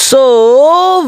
So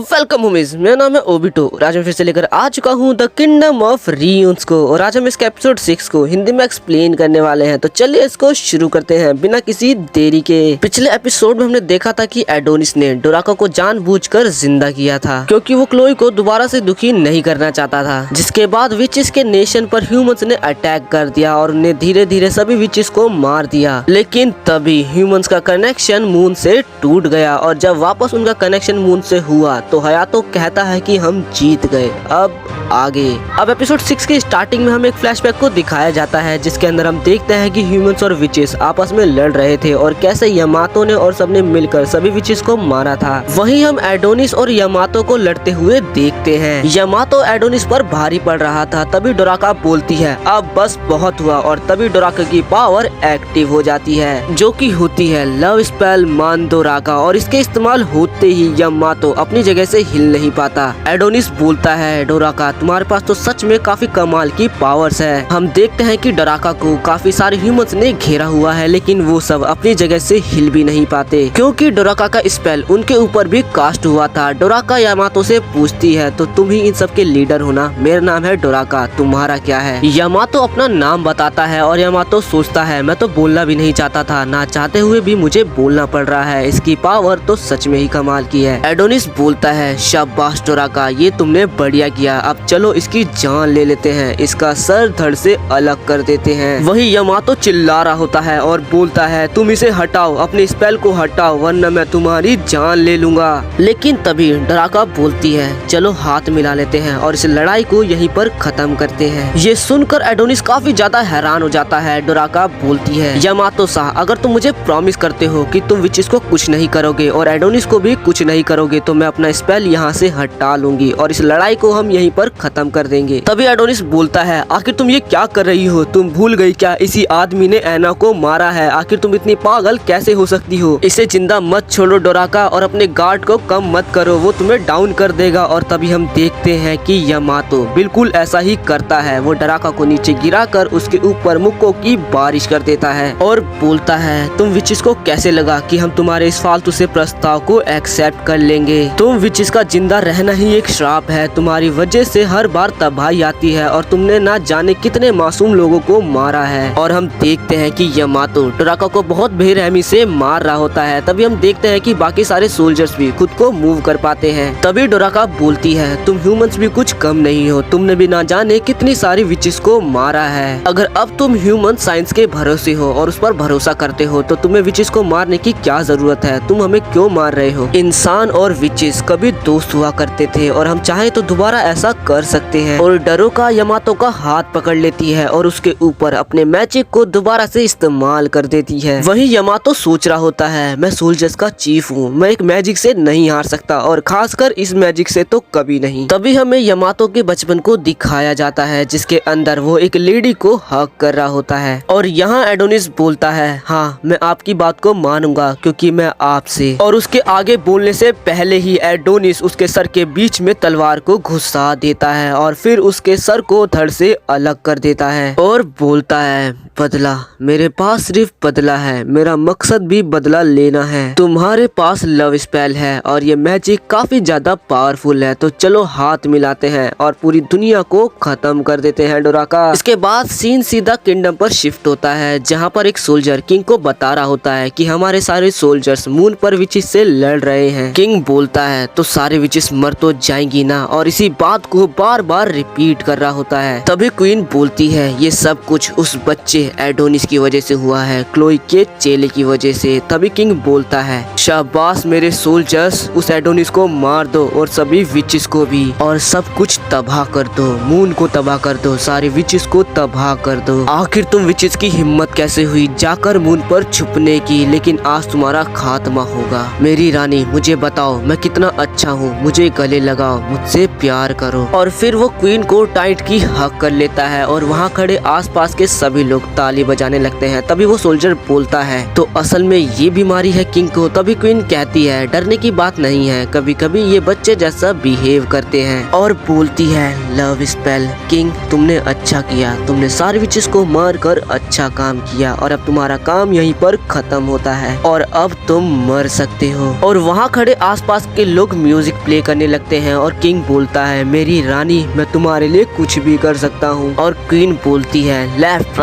welcome homies, मेरा नाम है ओबिटो। आज मैं फिर से लेकर आ चुका हूँ द किंगडम ऑफ रियून्स को, और आज हम इसके एपिसोड 6 को हिंदी में एक्सप्लेन करने वाले हैं। तो चलिए इसको शुरू करते हैं बिना किसी देरी के। पिछले एपिसोड में हमने देखा था कि एडोनिस ने डोराका को जानबूझकर जिंदा किया था क्योंकि वो क्लोई को दोबारा से दुखी नहीं करना चाहता था। जिसके बाद विचेस के नेशन पर ह्यूमंस ने अटैक कर दिया और उन्हें धीरे धीरे सभी विचेस को मार दिया। लेकिन तभी ह्यूमंस का कनेक्शन मून से टूट गया, और जब वापस उनका कनेक्शन मून से हुआ तो हयातो कहता है कि हम जीत गए। अब एपिसोड 6 के स्टार्टिंग में हमें एक फ्लैशबैक को दिखाया जाता है, जिसके अंदर हम देखते हैं कि ह्यूमंस और विचेस आपस में लड़ रहे थे और कैसे यमातो ने और सबने मिलकर सभी विचेस को मारा था। वहीं हम एडोनिस और यमातो को लड़ते हुए देखते हैं। यमातो एडोनिस पर भारी पड़ रहा था। तभी डोराका बोलती है अब बस बहुत हुआ, और तभी डोराका की पावर एक्टिव हो जाती है, जो कि होती है लव स्पेल मान डोराका, और इसके इस्तेमाल होते ही यमातो अपनी जगह से हिल नहीं पाता। एडोनिस बोलता है डोराका तुम्हारे पास तो सच में काफी कमाल की पावर्स है। हम देखते हैं कि डोराका को काफी सारे ह्यूमंस ने घेरा हुआ है, लेकिन वो सब अपनी जगह से हिल भी नहीं पाते क्योंकि डोराका का स्पेल उनके ऊपर भी कास्ट हुआ था। डोराका यामातो से पूछती है तो तुम ही इन सब के लीडर हो ना? मेरा नाम है डोराका, तुम्हारा क्या है? यामातो अपना नाम बताता है और यामातो सोचता है मैं तो बोलना भी नहीं चाहता था, ना चाहते हुए भी मुझे बोलना पड़ रहा है। इसकी पावर तो सच में ही कमाल की है। एडोनिस बोलता है शाबाश डोराका, ये तुमने बढ़िया किया। अब चलो इसकी जान ले लेते हैं, इसका सर धड़ से अलग कर देते हैं। वही यमातो चिल्ला रहा होता है और बोलता है तुम इसे हटाओ, अपने स्पेल को हटाओ, वरना मैं तुम्हारी जान ले लूंगा। लेकिन तभी डोराका बोलती है चलो हाथ मिला लेते हैं और इस लड़ाई को यहीं पर खत्म करते हैं। ये सुनकर एडोनिस काफी ज्यादा हैरान हो जाता है। डोराका बोलती है यमातो साह, अगर तुम मुझे प्रॉमिस करते हो कि तुम विचेस को कुछ नहीं करोगे और एडोनिस को भी कुछ नहीं करोगे तो मैं अपना स्पेल यहाँ से हटा लूंगी और इस लड़ाई को हम यहीं पर खत्म कर देंगे। तभी एडोनिस बोलता है आखिर तुम ये क्या कर रही हो? तुम भूल गई क्या इसी आदमी ने ऐना को मारा है? आखिर तुम इतनी पागल कैसे हो सकती हो? इसे जिंदा मत छोड़ो डोराका, और अपने गार्ड को कम मत करो, वो तुम्हें डाउन कर देगा। और तभी हम देखते हैं कि यमातो बिल्कुल ऐसा ही करता है। वो डोराका को नीचे गिराकर उसके ऊपर मुक्कों की बारिश कर देता है और बोलता है तुम विचेस को कैसे लगा कि हम तुम्हारे इस फालतू से प्रस्ताव को एक्सेप्ट कर लेंगे? तुम विचेस का जिंदा रहना ही एक श्राप है। तुम्हारी वजह से हर बार तबाही आती है और तुमने ना जाने कितने मासूम लोगों को मारा है। और हम देखते हैं कि यमातो डोराका को बहुत बेरहमी से मार रहा होता है। तभी हम देखते हैं कि बाकी सारे सोल्जर्स भी खुद को मूव कर पाते हैं। तभी डोराका बोलती है तुम ह्यूमंस भी कुछ कम नहीं हो, तुमने भी ना जाने कितनी सारी विचेस को मारा है। अगर अब तुम ह्यूमन साइंस के भरोसे हो और उस पर भरोसा करते हो तो तुम्हें विचेस को मारने की क्या जरूरत है? तुम हमें क्यों मार रहे हो? इंसान और विचेस कभी दोस्त हुआ करते थे और हम चाहे तो दोबारा ऐसा कर सकते हैं। और डोराका यमातो का हाथ पकड़ लेती है और उसके ऊपर अपने मैजिक को दोबारा से इस्तेमाल कर देती है। वही यमातो सोच रहा होता है मैं सोल्जर्स का चीफ हूँ, मैं एक मैजिक से नहीं हार सकता, और खासकर इस मैजिक से तो कभी नहीं। तभी हमें यमातो के बचपन को दिखाया जाता है, जिसके अंदर वो एक लेडी को हक कर रहा होता है। और यहाँ एडोनिस बोलता है हाँ मैं आपकी बात को मानूंगा क्योंकि मैं आपसे। और उसके आगे बोलने से पहले ही एडोनिस उसके सर के बीच में तलवार को घुसा देता है और फिर उसके सर को धड़ से अलग कर देता है और बोलता है बदला, मेरे पास सिर्फ बदला है, मेरा मकसद भी बदला लेना है। तुम्हारे पास लव स्पेल है और ये मैजिक काफी ज्यादा पावरफुल है, तो चलो हाथ मिलाते हैं और पूरी दुनिया को खत्म कर देते हैं डोराका। इसके बाद सीन सीधा किंगडम पर शिफ्ट होता है, जहाँ पर एक सोल्जर किंग को बता रहा होता है कि हमारे सारे सोल्जर्स मून पर विचेस से लड़ रहे हैं। किंग बोलता है तो सारे विचेस मर तो जाएंगी ना, और इसी बात को बार बार रिपीट कर रहा होता है। तभी क्वीन बोलती है ये सब कुछ उस बच्चे एडोनिस की वजह से हुआ है, क्लोई के चेले की वजह से। तभी किंग बोलता है शाबाश मेरे सोल्जर्स, उस एडोनिस को मार दो और सभी विचेस को भी, और सब कुछ तबाह कर दो, मून को तबाह कर दो, सारे विचेस को तबाह कर दो। आखिर तुम विचेस की हिम्मत कैसे हुई जाकर मून पर छुपने की? लेकिन आज तुम्हारा खात्मा होगा। मेरी रानी मुझे बताओ मैं कितना अच्छा हूँ, मुझे गले लगाओ, मुझसे प्यार करो। और फिर वो क्वीन को टाइट की हक कर लेता है और वहाँ खड़े आसपास के सभी लोग ताली बजाने लगते हैं। तभी वो सोल्जर बोलता है तो असल में ये बीमारी है किंग को। तभी क्वीन कहती है डरने की बात नहीं है, कभी कभी ये बच्चे जैसा बिहेव करते हैं, और बोलती है लव स्पेल किंग तुमने अच्छा किया, तुमने सारे विचेस को मार कर अच्छा काम किया, और अब तुम्हारा काम यहीं पर खत्म होता है और अब तुम मर सकते हो। और वहाँ खड़े खड़े आसपास के लोग म्यूजिक प्ले करने लगते हैं और किंग बोलता है, मेरी रानी मैं तुम्हारे लिए कुछ भी कर सकता हूँ। और क्वीन बोलती है, लेफ्ट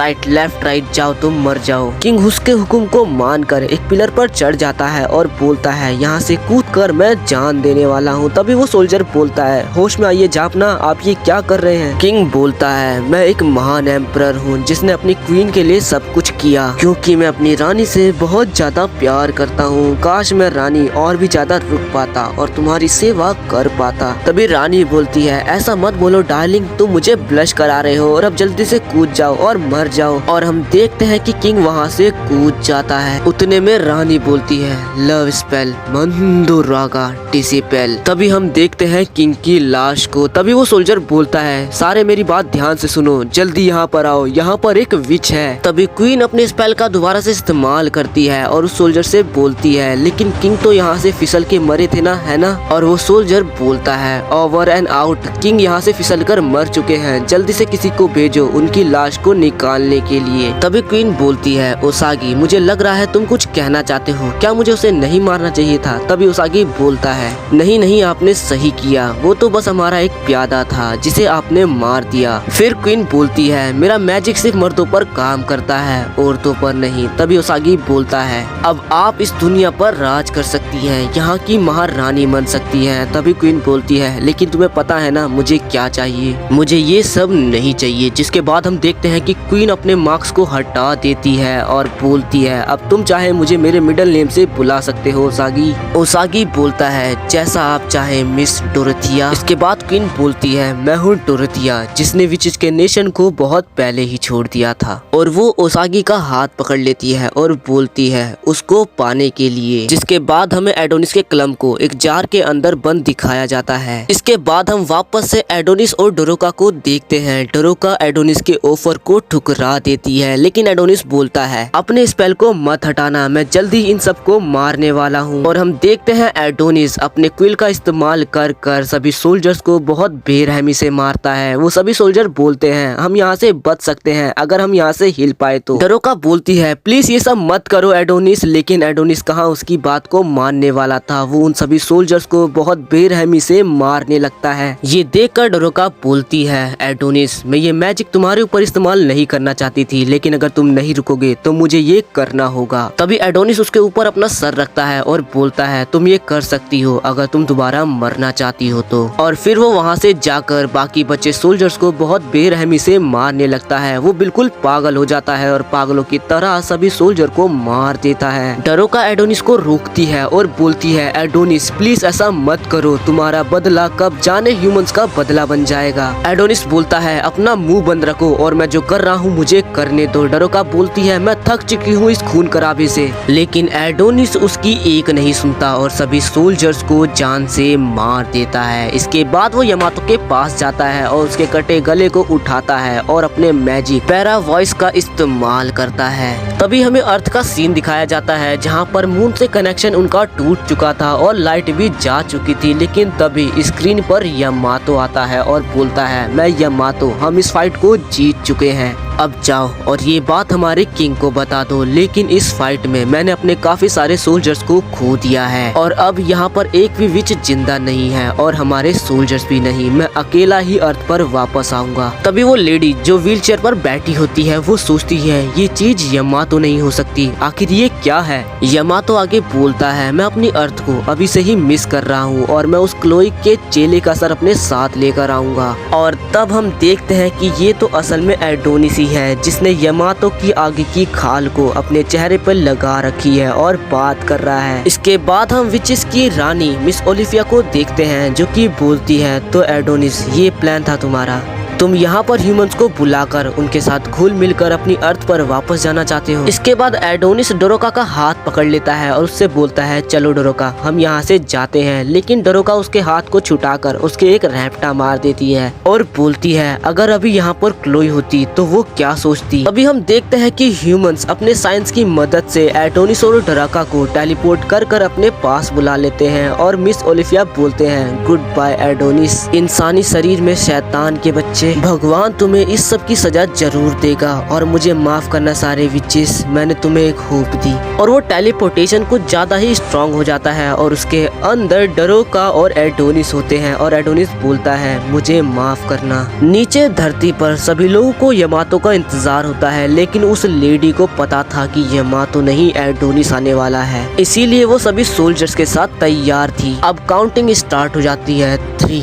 राइट जाओ तुम मर जाओ। किंग उसके हुक्म को मानकर एक पिलर पर चढ़ जाता है और बोलता है, यहाँ से कूद कर मैं जान देने वाला हूँ। तभी वो सोल्जर बोलता है, होश में आइए जापना, आप ये क्या कर रहे हैं। किंग बोलता है, मैं एक महान एम्परर हूँ जिसने अपनी क्वीन के लिए सब कुछ किया, क्योंकि मैं अपनी रानी से बहुत ज्यादा प्यार करता हूँ। काश मैं रानी और भी ज्यादा रुक पाता और तुम्हारी सेवा कर पाता। तभी रानी बोलती है, ऐसा मत बोलो डार्लिंग, तुम मुझे ब्लश करा रहे हो और अब जल्दी से कूद जाओ और मर जाओ। और हम देखते हैं कि किंग वहाँ से कूद जाता है। उतने में रानी बोलती है, लव स्पेल मंदुरागा डिसिपेल। तभी हम देखते हैं किंग की लाश को। तभी वो सोल्जर बोलता है, सारे मेरी बात ध्यान से सुनो, जल्दी यहाँ पर आओ, यहाँ पर एक विच है। तभी क्वीन अपने स्पेल का दोबारा से इस्तेमाल करती है और उस सोल्जर से बोलती है, लेकिन किंग तो यहाँ से फिसल के मरे थे ना, है ना। और वो सोल्जर बोलता है, ओवर एंड आउट, किंग यहाँ से फिसल कर मर चुके हैं, जल्दी से किसी को भेजो उनकी लाश को निकालने के लिए। तभी क्वीन बोलती है, ओसागी मुझे लग रहा है तुम कुछ कहना चाहते हो, क्या मुझे उसे नहीं मारना चाहिए था। तभी ओसागी बोलता है, नहीं आपने सही किया, वो तो बस हमारा एक प्यादा था जिसे आपने मार दिया। फिर क्वीन बोलती है, मेरा मैजिक सिर्फ मर्दों पर काम करता है, औरतों पर नहीं। तभी ओसागी बोलता है, अब आप इस दुनिया पर राज कर सकती हैं, यहाँ की महारानी बन सकती हैं। तभी क्वीन बोलती है, लेकिन तुम्हें पता है ना मुझे क्या चाहिए, मुझे ये सब नहीं चाहिए। जिसके बाद हम देखते हैं कि क्वीन अपने मार्क्स को हटा देती है और बोलती है, अब तुम चाहे मुझे मेरे मिडिल नेम से बुला सकते हो ओसागी। ओसागी बोलता है, जैसा आप चाहे मिस डोरथिया। इसके बाद क्वीन बोलती है, मैं हूँ डोरथिया जिसने विचेस के नेशन को बहुत पहले ही छोड़ दिया था। और वो ओसागी का हाथ पकड़ लेती है और बोलती है, उसको पाने के लिए। जिसके बाद हमें एडोनिस के क्लम्प को एक जार के अंदर बंद दिखाया जाता है। इसके बाद हम वापस से एडोनिस और डोरोका को देखते हैं। डोरोका एडोनिस के ऑफर को ठुकरा देती है, लेकिन एडोनिस बोलता है, अपने स्पेल को मत हटाना, मैं जल्दी इन सबको मारने वाला हूँ। और हम देखते हैं एडोनिस अपने क्विल का इस्तेमाल कर सभी सोल्जर्स को बहुत बेरहमी से मारता है। वो सभी सोल्जर बोलते हैं, हम यहाँ से बच सकते हैं अगर हम यहाँ से हिल पाए तो। डोरोका बोलती है, प्लीज ये सब मत करो एडोनिस। लेकिन एडोनिस कहाँ उसकी बात को मानने वाला था, वो उन सभी सोल्जर्स को बहुत बेरहमी से मारने लगता है। ये देखकर डोरोका बोलती है, एडोनिस मैं ये मैजिक तुम्हारे ऊपर इस्तेमाल नहीं करना चाहती थी, लेकिन अगर तुम नहीं रुकोगे तो मुझे ये करना होगा। तभी एडोनिस उसके ऊपर अपना सर रखता है और बोलता है, तुम ये कर सकती हो अगर तुम दोबारा मरना चाहती हो तो। और फिर वो वहाँ से जाकर बाकी बचे सोल्जर्स को बहुत बेरहमी से मारने लगता है। वो बिल्कुल पागल हो जाता है और पागलों की तरह सभी सोल्जर को मार देता है। डोरोका एडोनिस को रोकती है और बोलती है, एडोनिस प्लीज ऐसा मत करो, तुम्हारा बदला कब जाने ह्यूमंस का बदला बन जाएगा। एडोनिस बोलता है, अपना मुंह बंद रखो और मैं जो कर रहा हूँ मुझे करने दो। डोरोका बोलती है, मैं थक चुकी हूँ इस खून खराबे से। लेकिन एडोनिस उसकी एक नहीं सुनता और सभी सोल्जर्स को जान से मार देता है। इसके बाद वो यमातो के पास जाता है और उसके कटे गले को उठाता है और अपने मैजिक पैरा वॉइस का इस्तेमाल करता है। तभी हमें अर्थ का सीन दिखाया जाता है जहाँ पर मून से कनेक्शन उनका टूट चुका था और लाइट भी जा चुकी थी। लेकिन तभी स्क्रीन पर यमातो आता है और बोलता है, मैं यमातो, हम इस फाइट को जीत चुके हैं, अब जाओ और ये बात हमारे किंग को बता दो। लेकिन इस फाइट में मैंने अपने काफी सारे सोल्जर्स को खो दिया है और अब यहाँ पर एक भी विच जिंदा नहीं है और हमारे सोल्जर्स भी नहीं, मैं अकेला ही अर्थ पर वापस आऊंगा। तभी वो लेडी जो व्हीलचेयर पर बैठी होती है वो सोचती है, ये चीज यमातो नहीं हो सकती, आखिर ये क्या है। यमातो आगे बोलता है, मैं अपनी अर्थ को अभी से ही मिस कर रहा हूँ और मैं उस क्लोई के चेले का सर अपने साथ लेकर आऊंगा। और तब हम देखते हैं कि ये तो असल में एडोनिस है जिसने यमातो की आगे की खाल को अपने चेहरे पर लगा रखी है और बात कर रहा है। इसके बाद हम विचेस की रानी मिस ओलिविया को देखते हैं जो कि बोलती है, तो एडोनिस ये प्लान था तुम्हारा, तुम यहाँ पर ह्यूमंस को बुलाकर उनके साथ घुल मिलकर अपनी अर्थ पर वापस जाना चाहते हो। इसके बाद एडोनिस डोरोका का हाथ पकड़ लेता है और उससे बोलता है, चलो डोरोका हम यहाँ से जाते हैं। लेकिन डोरोका उसके हाथ को छुटाकर उसके एक रैप्टा मार देती है और बोलती है, अगर अभी यहाँ पर क्लोई होती तो वो क्या सोचती। अभी हम देखते हैं कि ह्यूमंस अपने साइंस की मदद से एडोनिस और डोरोका को टेलीपोर्ट कर अपने पास बुला लेते हैं और मिस ओलिविया बोलते हैं, गुड बाय एडोनिस, इंसानी शरीर में शैतान के बच्चे से भगवान तुम्हें इस सब की सजा जरूर देगा और मुझे माफ करना सारे विचेस, मैंने तुम्हें एक होप दी। और वो टेलीपोर्टेशन कुछ ज्यादा ही स्ट्रांग हो जाता है और उसके अंदर डरोका और एडोनिस होते हैं और एडोनिस बोलता है मुझे माफ करना। नीचे धरती पर सभी लोगों को यमातो का इंतजार होता है, लेकिन उस लेडी को पता था कि यमातो नहीं एडोनिस आने वाला है, इसीलिए वो सभी सोल्जर्स के साथ तैयार थी। अब काउंटिंग स्टार्ट हो जाती है 3,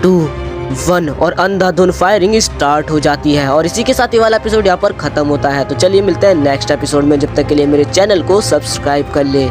2, 1 और अंधाधुन फायरिंग स्टार्ट हो जाती है। और इसी के साथ ये वाला एपिसोड यहाँ पर खत्म होता है। तो चलिए मिलते हैं नेक्स्ट एपिसोड में, जब तक के लिए मेरे चैनल को सब्सक्राइब कर ले।